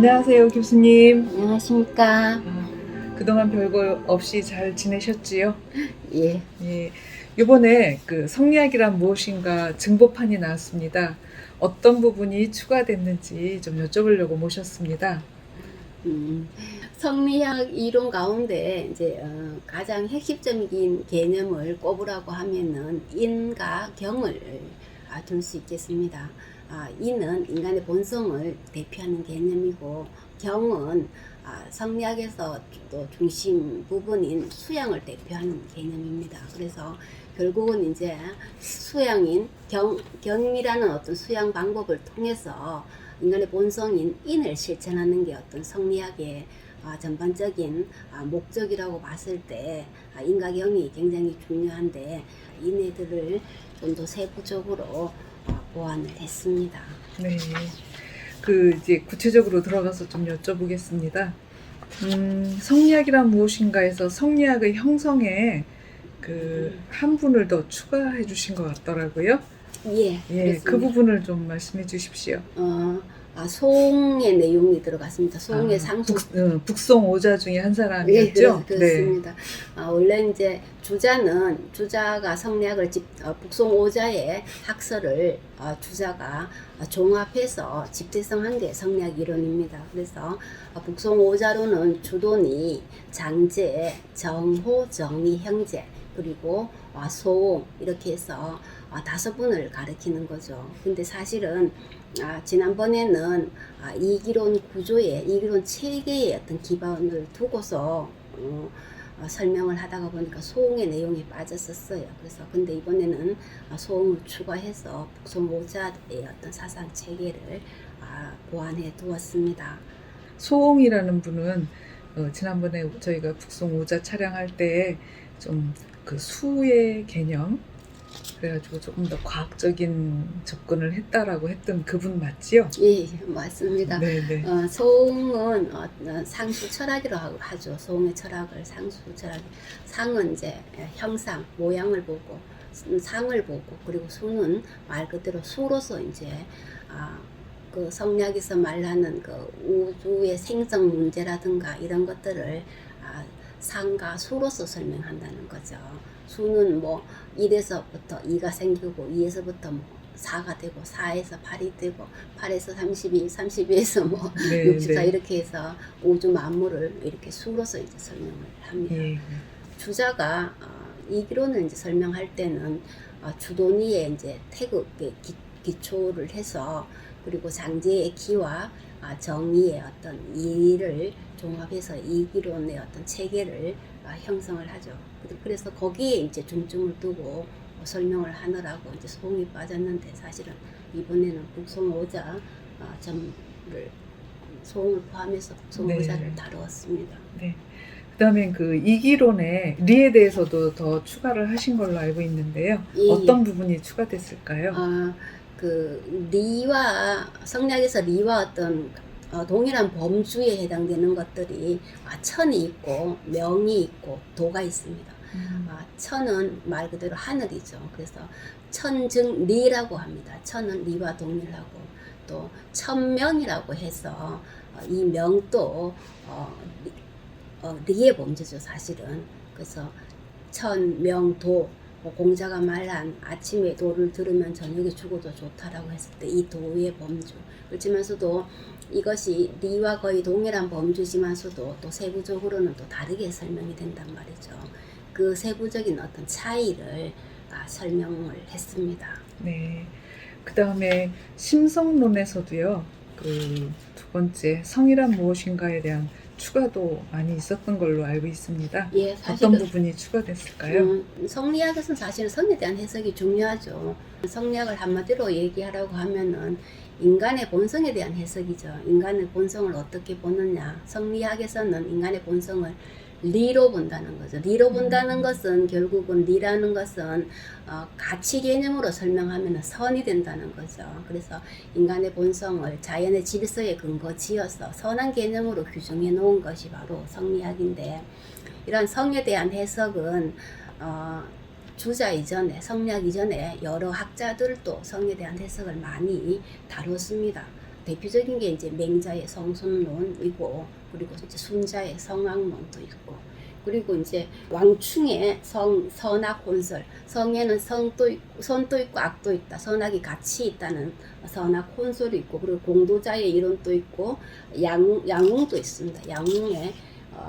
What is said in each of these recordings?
안녕하세요, 교수님. 안녕하십니까? 그동안 별거 없이 잘 지내셨지요? 예. 예. 이번에 그 성리학이란 무엇인가 증보판이 나왔습니다. 어떤 부분이 추가됐는지 좀 여쭤보려고 모셨습니다. 음, 성리학 이론 가운데 이제 가장 핵심적인 개념을 꼽으라고 하면은 인과 경을 둘 수 있겠습니다. 인은 인간의 본성을 대표하는 개념이고 경은 성리학에서 또 중심 부분인 수양을 대표하는 개념입니다. 그래서 결국은 이제 수양인 경이라는 어떤 수양 방법을 통해서 인간의 본성인 인을 실천하는 게 어떤 성리학의 전반적인 목적이라고 봤을 때 인과 경이 굉장히 중요한데 이네들을 좀 더 세부적으로 보완을 했습니다. 네. 이제 구체적으로 들어가서 좀 여쭤보겠습니다. 성리학이란 무엇인가에서 성리학의 형성에 한 분을 더 추가해 주신 것 같더라고요. 예, 예, 그 부분을 좀 말씀해 주십시오. 소옹의 내용이 들어갔습니다. 소옹의 상수. 북송 오자 중에 한 예, 사람이었죠? 그렇습니다. 원래 이제 주자가 성리학을 북송 오자의 학설을 주자가 종합해서 집대성한 게 성리학 이론입니다. 그래서 북송 오자로는 주돈이, 장제, 정호, 정리, 형제, 그리고 소옹 이렇게 해서 5분을 가리키는 거죠. 근데 사실은 지난번에는 이기론 구조에 이기론 체계에 어떤 기반을 두고서 설명을 하다가 보니까 소옹의 내용이 빠졌었어요. 그래서 근데 이번에는 소옹을 추가해서 북송 오자의 어떤 사상 체계를 보완해 두었습니다. 소옹이라는 분은 지난번에 저희가 북송 오자 촬영할 때 좀 그 수의 개념 그래가지고 조금 더 과학적인 접근을 했다라고 했던 그분 맞지요? 예, 맞습니다. 네네. 소옹은 상수 철학이라고 하죠. 소옹의 철학을 상수 철학. 상은 이제 형상, 모양을 보고, 상을 보고, 그리고 수는 말 그대로 수로서 이제 그 성리학에서 말하는 그 우주의 생성 문제라든가 이런 것들을 상과 수로서 설명한다는 거죠. 수는 뭐 1에서부터 2가 생기고 2에서부터 뭐 4가 되고 4에서 8이 되고 8에서 32, 32에서 뭐 64 네. 이렇게 해서 우주 만물을 이렇게 수로서 이제 설명을 합니다. 예. 주자가 이기론을 이제 설명할 때는 주도니의 이제 태극의 기초를 해서 그리고 장제의 기와 정의의 어떤 이를 종합해서 이기론의 어떤 체계를 형성을 하죠. 그래서 거기에 이제 중점을 두고 설명을 하느라고 이제 소옹이 빠졌는데 사실은 이번에는 북송 오자 점을 소옹을 포함해서 북송 오자를 다루었습니다. 네. 그다음에 그 이기론의 리에 대해서도 더 추가를 하신 걸로 알고 있는데요. 예, 어떤 부분이 추가됐을까요? 그 리와 성리학에서 리와 어떤 동일한 범주에 해당되는 것들이 천이 있고 명이 있고 도가 있습니다. 천은 말 그대로 하늘이죠. 그래서 천증 리라고 합니다. 천은 리와 동일하고 또 천명이라고 해서 이 명도 리의 범주죠, 사실은. 그래서 천명도 공자가 말한 아침에 도를 들으면 저녁에 죽어도 좋다라고 했을 때 이 도의 범주. 그렇지만서도 이것이 리와 거의 동일한 범주지만서도 또 세부적으로는 또 다르게 설명이 된단 말이죠. 그 세부적인 어떤 차이를 설명을 했습니다. 네. 그다음에 심성론에서도요. 그 두 번째 성이란 무엇인가에 대한 추가도 많이 있었던 걸로 알고 있습니다. 예, 어떤 부분이 추가됐을까요? 성리학에서는 사실 성에 대한 해석이 중요하죠. 성리학을 한마디로 얘기하라고 하면은 인간의 본성에 대한 해석이죠. 인간의 본성을 어떻게 보느냐. 성리학에서는 인간의 본성을 리로 본다는 거죠. 리로 본다는 것은 결국은 리라는 것은 가치 개념으로 설명하면 선이 된다는 거죠. 그래서 인간의 본성을 자연의 질서에 근거 지어서 선한 개념으로 규정해 놓은 것이 바로 성리학인데 이런 성에 대한 해석은 주자 이전에 성리학 이전에 여러 학자들도 성에 대한 해석을 많이 다뤘습니다. 대표적인 게 이제 맹자의 성순론이고, 그리고 이제 순자의 성악론도 있고, 그리고 이제 왕충의 선악 혼설, 성에는 선도 있고 악도 있다, 선악이 같이 있다는 선악 혼설이 있고, 그리고 공도자의 이론도 있고, 양웅도 있습니다. 양웅에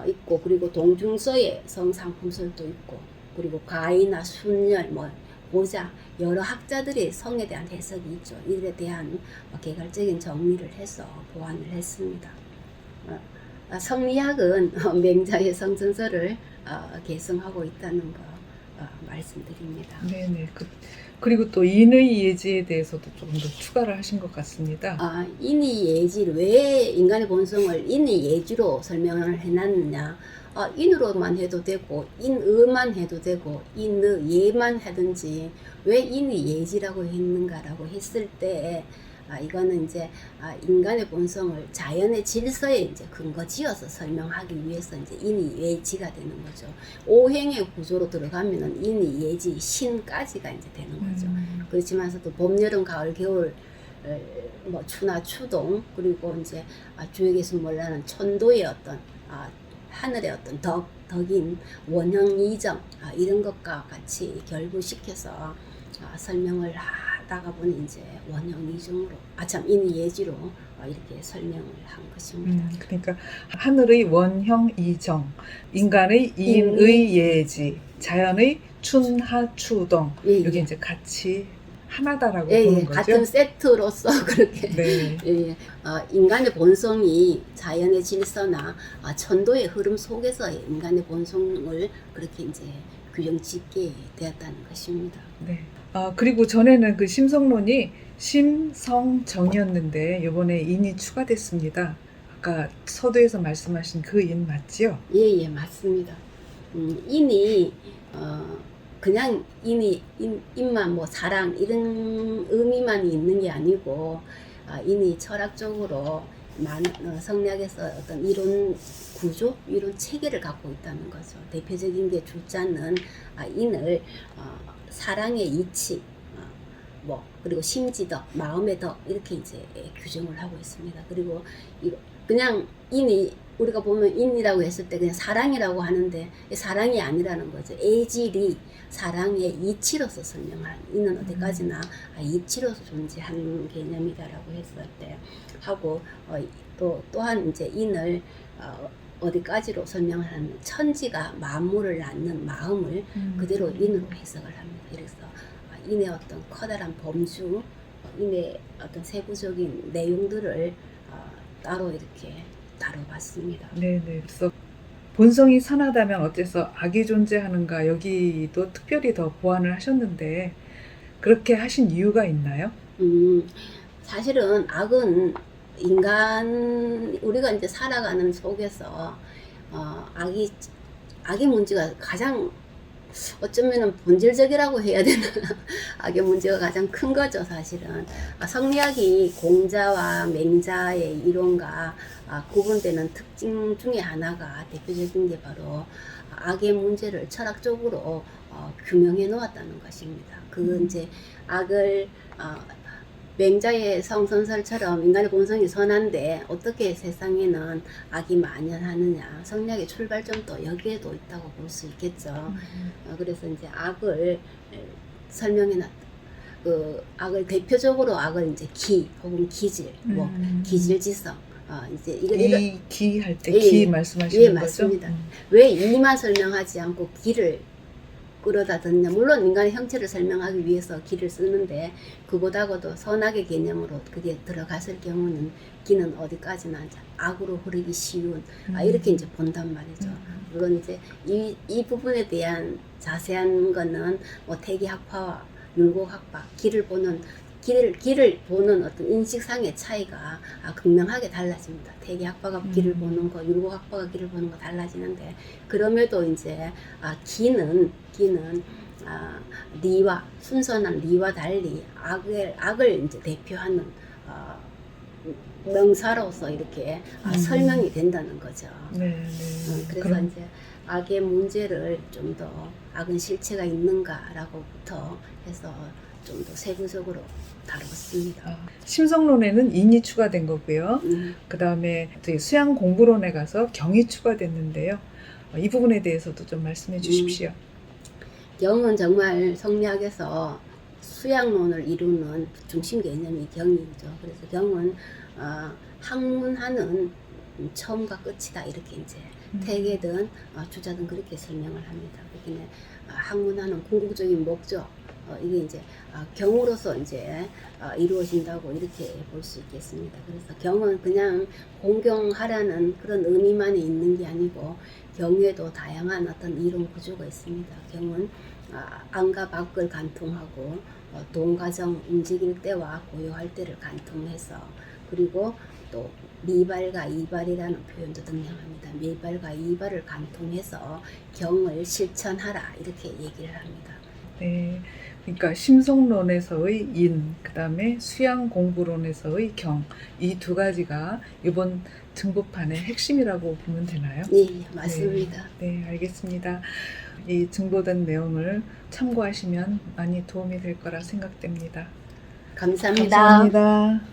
있고, 그리고 동중서의 성상품설도 있고, 그리고 가이나 순열, 보자, 여러 학자들이 성에 대한 해석이 있죠. 이에 대한 개괄적인 정리를 해서 보완을 했습니다. 성리학은 맹자의 성선설을 계승하고 있다는 거 말씀드립니다. 네네. 그리고 또 인의 예지에 대해서도 조금 더 추가를 하신 것 같습니다. 인의 예지를 왜 인간의 본성을 인의 예지로 설명을 해놨느냐? 인으로만 해도 되고 인의만 해도 되고 인의 예만 하든지 왜 인의 예지라고 했는가라고 했을 때 이거는 이제 인간의 본성을 자연의 질서에 이제 근거지어서 설명하기 위해서 이제 인의 예지가 되는 거죠. 오행의 구조로 들어가면은 인의 예지 신까지가 이제 되는 거죠. 그렇지만서도 봄, 여름, 가을, 겨울 추나 추동, 그리고 이제 주역에서 몰라는 천도의 어떤 하늘의 어떤 덕인 원형 이정 이런 것과 같이 결부시켜서 설명을 하다가 보니 이제 원형 이정으로 인의 예지로 이렇게 설명을 한 것입니다. 그러니까 하늘의 원형 이정, 인간의 인의 예지, 자연의 춘하추동 이게 이제 같이 하나다라고 보는 거죠. 같은 세트로서 그렇게 네. 인간의 본성이 자연의 질서나 천도의 흐름 속에서 인간의 본성을 그렇게 이제 규정짓게 되었다는 것입니다. 네. 그리고 전에는 그 심성론이 심성정이었는데 이번에 인이 추가됐습니다. 아까 서두에서 말씀하신 그 인 맞지요? 예, 맞습니다. 인이 그냥 인만 사랑 이런 의미만 있는 게 아니고 인이 철학적으로 성리학에서 어떤 이론 구조, 이론 체계를 갖고 있다는 거죠. 대표적인 게 주자는 인을 사랑의 이치, 그리고 심지덕, 마음의 덕 이렇게 이제 규정을 하고 있습니다. 그리고 그냥 인이 우리가 보면 인이라고 했을 때 그냥 사랑이라고 하는데 사랑이 아니라는 거죠. 애질이 사랑의 이치로서 설명한 인은 어디까지나 이치로서 존재하는 개념이다라고 했을 때 하고 또한 이제 인을 어디까지로 설명을 하면 천지가 만물을 낳는 마음을 그대로 인으로 해석을 합니다. 그래서 인의 어떤 커다란 범주, 인의 어떤 세부적인 내용들을 따로 이렇게 다뤄봤습니다. 네네. 그래서 본성이 선하다면 어째서 악이 존재하는가 여기도 특별히 더 보완을 하셨는데 그렇게 하신 이유가 있나요? 사실은 악은 우리가 이제 살아가는 속에서 악의 문제가 가장 어쩌면은 본질적이라고 해야 되나 악의 문제가 가장 큰 거죠. 사실은 성리학이 공자와 맹자의 이론과 구분되는 특징 중에 하나가 대표적인 게 바로 악의 문제를 철학적으로 규명해 놓았다는 것입니다. 이제 악을 맹자의 성선설처럼 인간의 본성이 선한데 어떻게 세상에는 악이 만연하느냐, 성리학의 출발점도 여기에도 있다고 볼 수 있겠죠. 그래서 이제 악을 설명해놨다. 악을 대표적으로 악을 이제 기 혹은 기질, 기질지성. 이제 이 기할 때 기 말씀하시는 거죠? 맞습니다. 왜 이만 설명하지 않고 기를 끌어다 듣냐. 물론 인간의 형체를 설명하기 위해서 기를 쓰는데 그보다도 선악의 개념으로 그게 들어갔을 경우는 기는 어디까지나 악으로 흐르기 쉬운 이렇게 이제 본단 말이죠. 물론 이제 이 부분에 대한 자세한 거는 태기학파와 율곡학파 길을 보는 어떤 인식상의 차이가 극명하게 달라집니다. 태기학파가 길을 보는 거, 율곡학파가 길을 보는 거 달라지는데 그럼에도 이제 기는 리와 순선한 리와 달리 악을 이제 대표하는 명사로서 이렇게 설명이 된다는 거죠. 네. 그래서 그럼. 이제 악의 문제를 좀 더 악은 실체가 있는가라고부터 해서 좀 더 세부적으로 다뤘습니다. 심성론에는 인이 추가된 거고요. 그 다음에 수양 공부론에 가서 경이 추가됐는데요. 이 부분에 대해서도 좀 말씀해 주십시오. 경은 정말 성리학에서 수양론을 이루는 중심 개념이 경이죠. 그래서 경은 학문하는 처음과 끝이다 이렇게 이제 태계든 주자든 그렇게 설명을 합니다. 그렇게 학문하는 궁극적인 목적 이게 이제 경으로서 이제 이루어진다고 이렇게 볼 수 있겠습니다. 그래서 경은 그냥 공경하라는 그런 의미만 있는 게 아니고 경에도 다양한 어떤 이론 구조가 있습니다. 경은 안과 밖을 관통하고 동가정 움직일 때와 고요할 때를 관통해서 그리고 또 미발과 이발이라는 표현도 등장합니다. 미발과 이발을 관통해서 경을 실천하라 이렇게 얘기를 합니다. 네, 그러니까 심성론에서의 인, 그 다음에 수양 공부론에서의 경, 이 두 가지가 이번 증보판의 핵심이라고 보면 되나요? 네, 맞습니다. 네, 알겠습니다. 이 증보된 내용을 참고하시면 많이 도움이 될 거라 생각됩니다. 감사합니다. 감사합니다.